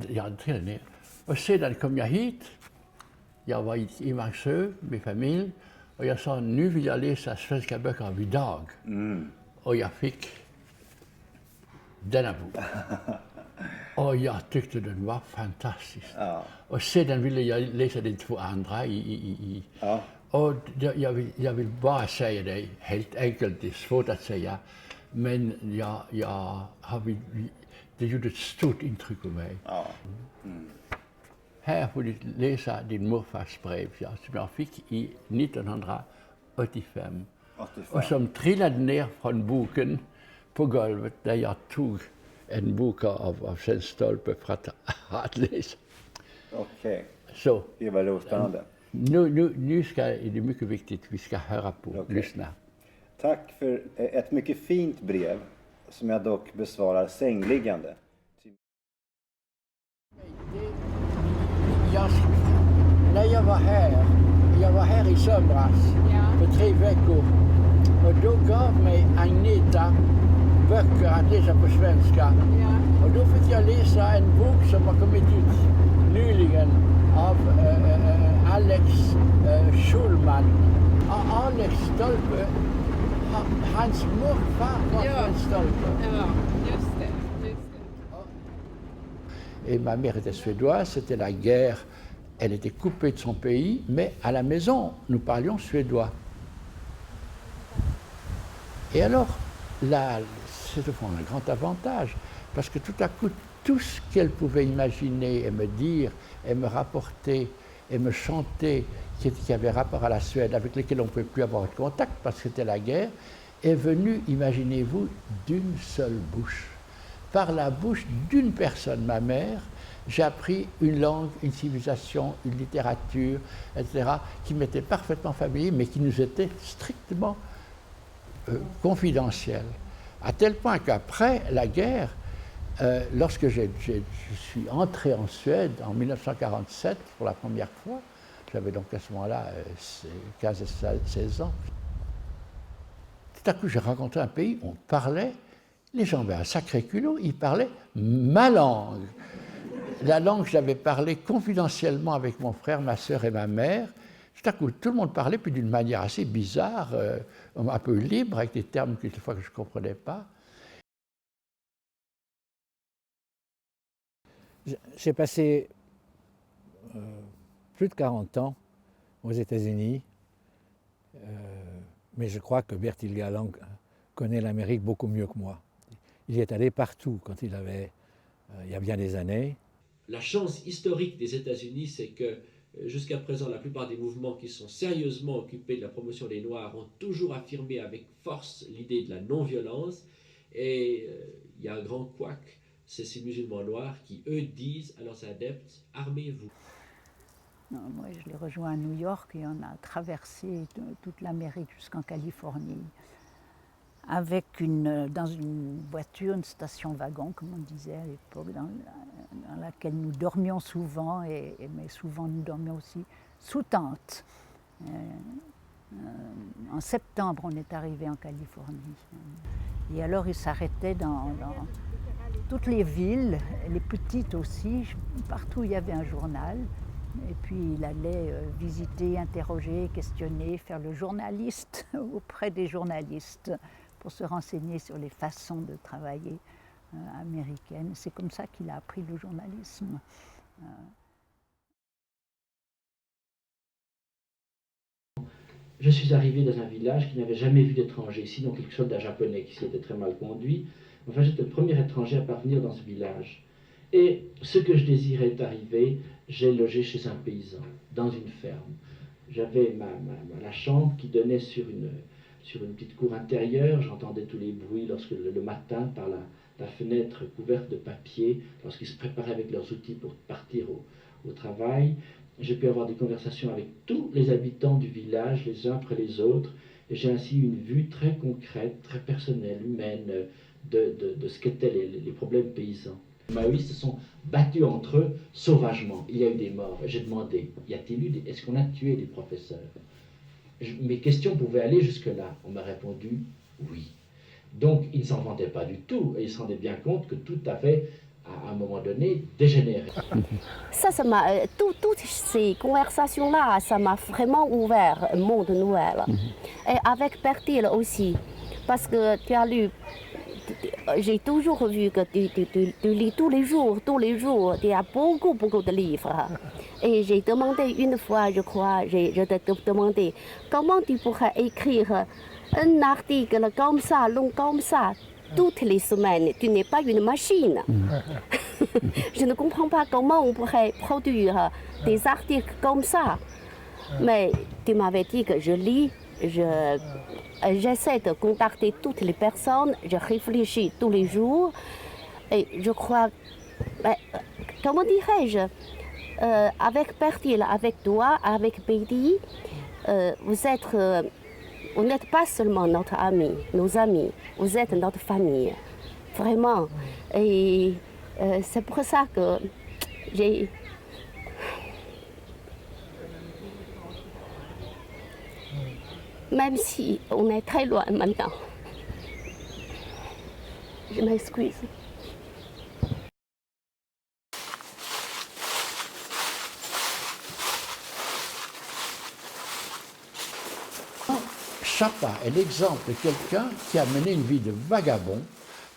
Jag till ner. Och sedan kom jag hit. Jag var i Vangsjö med familj. Och jag sa, nu vill jag läsa svenska böcker av idag. Och jag fick denna bok. Och jag tyckte den var fantastisk. Ja. Och sedan ville jag läsa de två andra Och jag vill bara säga det helt enkelt, det är svårt att säga. Men det gjorde ett stort intryck på mig. Ja. Här får du läsa din morfars brev som jag fick i 1985. Och som trillade ner från boken på golvet där jag tog en bok av Sven Stolpe för att läsa. Okej. Så. Det var spännande. Nu är det mycket viktigt, vi ska höra på, lyssna. Tack för ett mycket fint brev som jag dock besvarar sängliggande. När jag var här i somras för 3 veckor och då gav mig Agneta böcker att läsa på svenska. Och då fick jag läsa en bok som har kommit ut nyligen av Alex Schulman. Alex Stolpe, hans morfar var Sven Stolpe. Ja, just det. Et ma mère était suédoise, c'était la guerre. Elle était coupée de son pays, mais à la maison, nous parlions suédois. Et alors, là, c'était un grand avantage, parce que tout à coup, tout ce qu'elle pouvait imaginer et me dire, et me rapporter, et me chanter, qui avait rapport à la Suède, avec lesquels on ne pouvait plus avoir de contact, parce que c'était la guerre, est venu, imaginez-vous, d'une seule bouche. Par la bouche d'une personne, ma mère, j'ai appris une langue, une civilisation, une littérature, etc., qui m'était parfaitement familier, mais qui nous était strictement confidentielle. À tel point qu'après la guerre, lorsque je suis entré en Suède en 1947 pour la première fois, j'avais donc à ce moment-là 15 et 16 ans, tout à coup j'ai rencontré un pays où on parlait, les gens avaient un sacré culot, ils parlaient ma langue. La langue, je l'avais parlé confidentiellement avec mon frère, ma sœur et ma mère. Tout à coup, tout le monde parlait, puis d'une manière assez bizarre, un peu libre, avec des termes quelquefois que je ne comprenais pas. J'ai passé plus de 40 ans aux États-Unis, mais je crois que Bertil Galant connaît l'Amérique beaucoup mieux que moi. Il y est allé partout quand il y a bien des années. La chance historique des États-Unis, c'est que jusqu'à présent, la plupart des mouvements qui sont sérieusement occupés de la promotion des Noirs ont toujours affirmé avec force l'idée de la non-violence. Et il y a un grand couac, c'est ces musulmans noirs qui, eux, disent à leurs adeptes, armez-vous. Moi, je l'ai rejoint à New York et on a traversé toute l'Amérique jusqu'en Californie. Avec dans une voiture, une station-wagon, comme on disait à l'époque, dans laquelle nous dormions souvent, mais souvent nous dormions aussi sous tente. En septembre, on est arrivé en Californie. Et alors, il s'arrêtait dans toutes les villes, les petites aussi, partout où il y avait un journal. Et puis, il allait visiter, interroger, questionner, faire le journaliste auprès des journalistes, pour se renseigner sur les façons de travailler américaines. C'est comme ça qu'il a appris le journalisme. Je suis arrivé dans un village qui n'avait jamais vu d'étrangers, sinon quelque chose d'un japonais qui s'y était très mal conduit. Enfin, j'étais le premier étranger à parvenir dans ce village. Et ce que je désirais est arrivé, j'ai logé chez un paysan, dans une ferme. J'avais la chambre qui donnait sur une petite cour intérieure, j'entendais tous les bruits lorsque le matin, par la fenêtre couverte de papier, lorsqu'ils se préparaient avec leurs outils pour partir au travail. J'ai pu avoir des conversations avec tous les habitants du village, les uns après les autres, et j'ai ainsi une vue très concrète, très personnelle, humaine, de ce qu'étaient les problèmes paysans. Les maoïstes se sont battus entre eux sauvagement. Il y a eu des morts. J'ai demandé, est-ce qu'on a tué des professeurs? Mes questions pouvaient aller jusque-là. On m'a répondu oui. Donc, ils ne s'en vantaient pas du tout, et ils se rendaient bien compte que tout avait à un moment donné, dégénéré. Ça m'a, toutes ces conversations-là, ça m'a vraiment ouvert un monde nouvel. Et avec Bertil aussi, parce que tu as lu, j'ai toujours vu que tu lis tous les jours, il y a beaucoup de livres. Et j'ai demandé une fois, je crois, je t'ai demandé, comment tu pourrais écrire un article comme ça, long comme ça, toutes les semaines. Tu n'es pas une machine. Je ne comprends pas comment on pourrait produire des articles comme ça. Mais tu m'avais dit que je lis, j'essaie de contacter toutes les personnes, je réfléchis tous les jours. Et je crois, comment dirais-je, avec Bertil, avec toi, avec Betty, vous n'êtes pas seulement notre ami, nos amis, vous êtes notre famille, vraiment. Et c'est pour ça que j'ai... Même si on est très loin maintenant, je m'excuse. Chapa est l'exemple de quelqu'un qui a mené une vie de vagabond,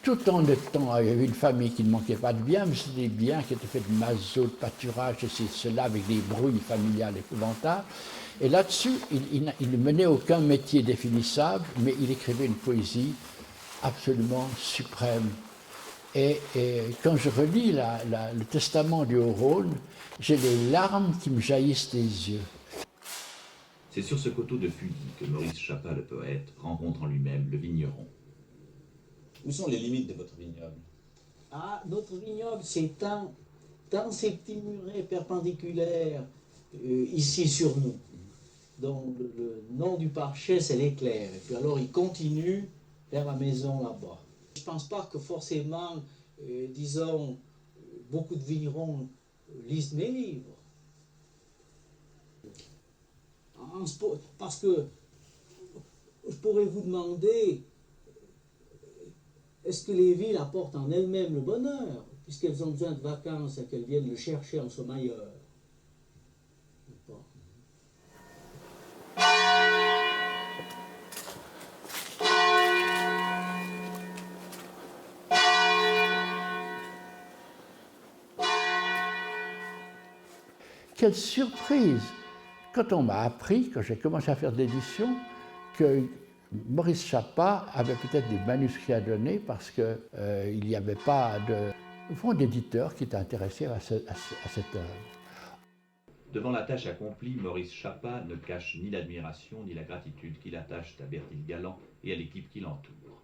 tout en étant, il y avait une famille qui ne manquait pas de biens, mais c'était des biens qui étaient faits de mazout, de pâturage, ceci, cela, avec des brouilles familiales épouvantables. Et là-dessus, il ne menait aucun métier définissable, mais il écrivait une poésie absolument suprême. Et quand je relis le testament du Haut-Rhône, j'ai les larmes qui me jaillissent des yeux. C'est sur ce coteau de Fudy que Maurice Chapa, le poète, rencontre en lui-même le vigneron. Où sont les limites de votre vignoble? Ah, notre vignoble s'étend dans ces petits murets perpendiculaires ici sur nous. Donc le nom du parcher, c'est l'éclair. Et puis alors il continue vers la maison là-bas. Je ne pense pas que forcément, disons, beaucoup de vignerons lisent mes livres. Parce que je pourrais vous demander, est-ce que les villes apportent en elles-mêmes le bonheur, puisqu'elles ont besoin de vacances et qu'elles viennent le chercher en somme ailleurs? Quelle surprise quand on m'a appris, quand j'ai commencé à faire de l'édition, que Maurice Chapa avait peut-être des manuscrits à donner parce qu'il n'y avait pas d'éditeur qui était intéressé à cette œuvre. Devant la tâche accomplie, Maurice Chapa ne cache ni l'admiration ni la gratitude qu'il attache à Bertil Galland et à l'équipe qui l'entoure.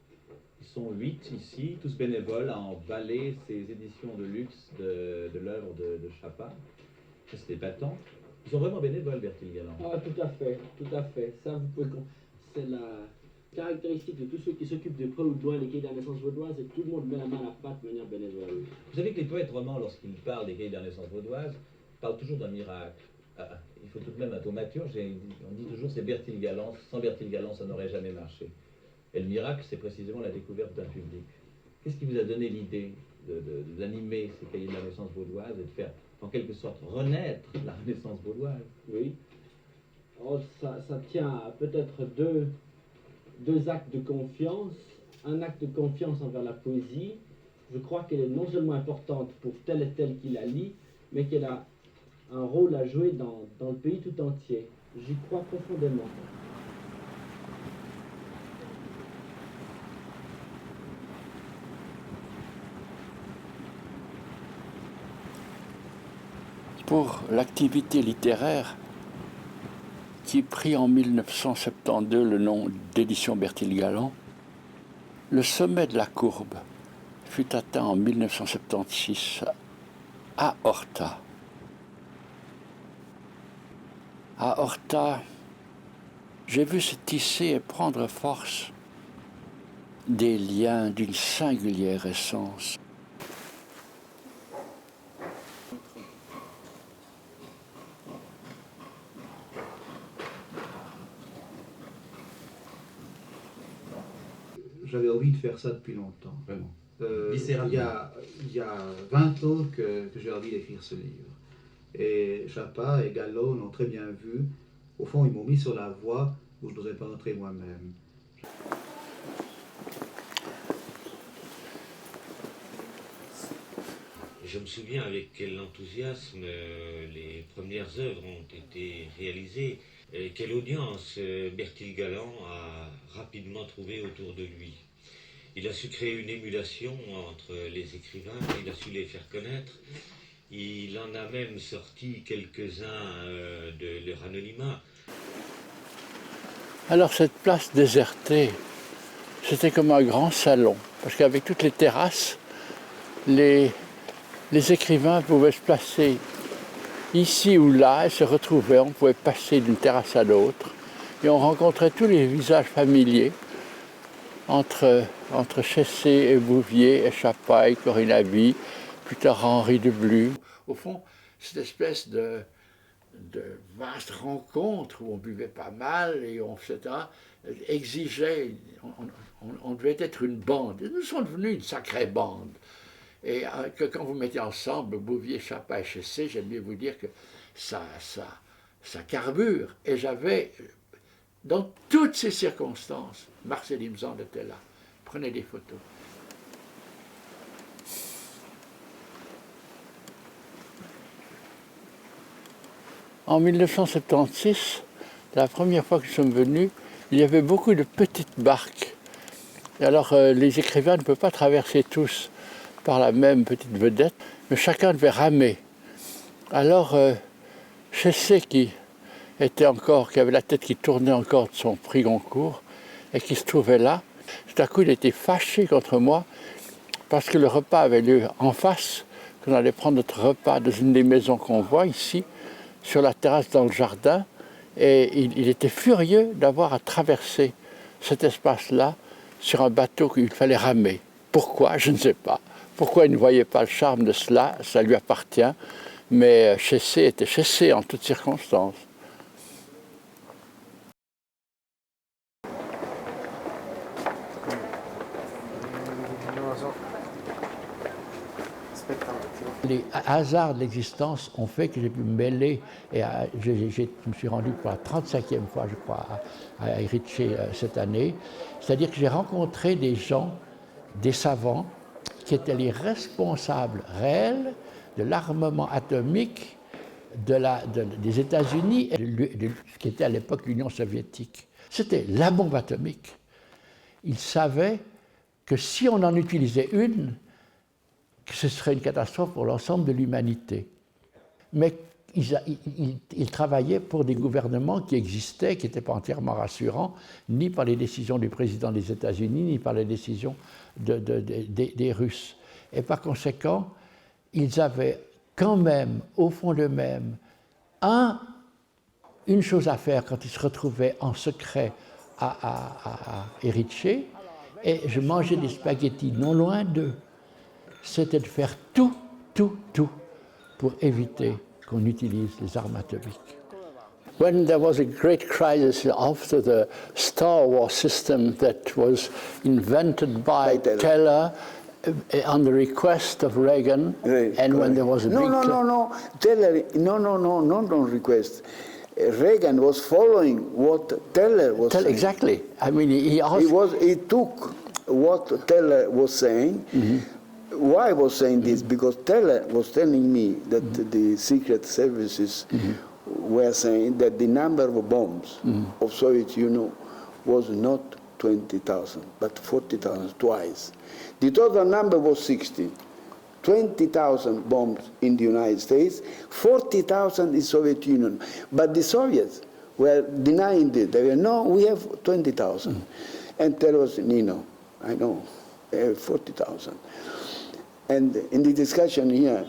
Ils sont 8 ici, tous bénévoles, à emballer ces éditions de luxe de l'œuvre de Chapa. C'est épatant. Ils sont vraiment bénévoles, Bertil Galland. Ah, tout à fait, tout à fait. Ça, c'est la caractéristique de tous ceux qui s'occupent de près ou de loin les cahiers de la naissance vaudoise, c'est que tout le monde met la main à la pâte de manière bénévole. Vous savez que les poètes romans, lorsqu'ils parlent des cahiers de la naissance vaudoise, parlent toujours d'un miracle. Il faut tout de même un thaumaturge, on dit toujours c'est Bertil Galland, sans Bertil Galland ça n'aurait jamais marché. Et le miracle, c'est précisément la découverte d'un public. Qu'est-ce qui vous a donné l'idée d'animer ces cahiers de la naissance vaudoise et de faire en quelque sorte renaître la Renaissance vaudoise? Oui. Alors, ça tient à peut-être deux actes de confiance. Un acte de confiance envers la poésie. Je crois qu'elle est non seulement importante pour tel et tel qui la lit, mais qu'elle a un rôle à jouer dans le pays tout entier. J'y crois profondément. Pour l'activité littéraire qui prit en 1972 le nom d'édition Bertil Galland, le sommet de la courbe fut atteint en 1976 à Horta. À Horta, j'ai vu se tisser et prendre force des liens d'une singulière essence. J'avais envie de faire ça depuis longtemps, vraiment. il y a 20 ans que j'ai envie d'écrire ce livre. Et Chapa et Gallo l'ont très bien vu. Au fond, ils m'ont mis sur la voie où je n'osais pas entrer moi-même. Je me souviens avec quel enthousiasme les premières œuvres ont été réalisées. Et quelle audience Bertil Galland a rapidement trouvé autour de lui. Il a su créer une émulation entre les écrivains, il a su les faire connaître. Il en a même sorti quelques-uns de leur anonymat. Alors cette place désertée, c'était comme un grand salon, parce qu'avec toutes les terrasses, les écrivains pouvaient se placer ici ou là et se retrouver. On pouvait passer d'une terrasse à l'autre et on rencontrait tous les visages familiers entre Chessé et Bouvier, et Chapa et Corinne Aby, plus tard Henri de Blu. Au fond, cette espèce de vaste rencontre où on buvait pas mal et etc., exigeait, on devait être une bande. Et nous sommes devenus une sacrée bande. Et que quand vous mettez ensemble Bouvier, Chapa et Chessé, j'aime bien vous dire que ça carbure. Et j'avais, dans toutes ces circonstances, Marcel Imzand était là, prenait des photos. En 1976, la première fois que nous sommes venus, il y avait beaucoup de petites barques. Et alors les écrivains ne peuvent pas traverser tous par la même petite vedette, mais chacun devait ramer. Alors Chessé, qui avait la tête qui tournait encore de son prix Goncourt, et qui se trouvait là, tout à coup il était fâché contre moi, parce que le repas avait lieu en face, qu'on allait prendre notre repas dans une des maisons qu'on voit ici, sur la terrasse dans le jardin, et il était furieux d'avoir à traverser cet espace-là sur un bateau qu'il fallait ramer. Pourquoi? Je ne sais pas. Pourquoi il ne voyait pas le charme de cela? Ça lui appartient, mais Chessé était Chessé en toutes circonstances. Les hasards de l'existence ont fait que j'ai pu me mêler, et je me suis rendu pour la 35e fois, je crois, à Erice cette année. C'est-à-dire que j'ai rencontré des gens, des savants, qui étaient les responsables réels de l'armement atomique des États-Unis, ce qui était à l'époque l'Union soviétique. C'était la bombe atomique. Ils savaient que si on en utilisait une, que ce serait une catastrophe pour l'ensemble de l'humanité. Mais ils travaillaient pour des gouvernements qui existaient, qui n'étaient pas entièrement rassurants, ni par les décisions du président des États-Unis, ni par les décisions des Russes. Et par conséquent, ils avaient quand même, au fond d'eux-mêmes, une chose à faire quand ils se retrouvaient en secret à Erice, et je mangeais des spaghettis non loin d'eux. C'était de faire tout pour éviter qu'on utilise les armes atomiques. When there was a great crisis after the Star Wars system that was invented by Teller on the request of Reagan, and when there was a big... No, Teller, no request. Reagan was following what Teller was saying. Exactly. I mean, he took what Teller was saying. Mm-hmm. Why I was saying this? Because Teller was telling me that the secret services were saying that the number of bombs of Soviet Union was not 20,000, but 40,000, twice. The total number was 60. 20,000 bombs in the United States, 40,000 in Soviet Union. But the Soviets were denying it. They were, no, we have 20,000. And Teller was, no, I know, 40,000. And in the discussion here,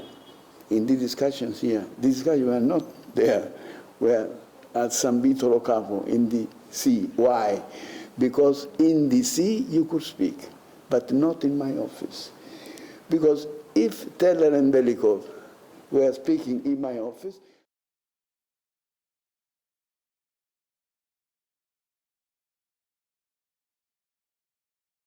the discussions were not there, were at San Vito lo Capo in the sea. Why? Because in the sea you could speak, but not in my office. Because if Teller and Belikov were speaking in my office,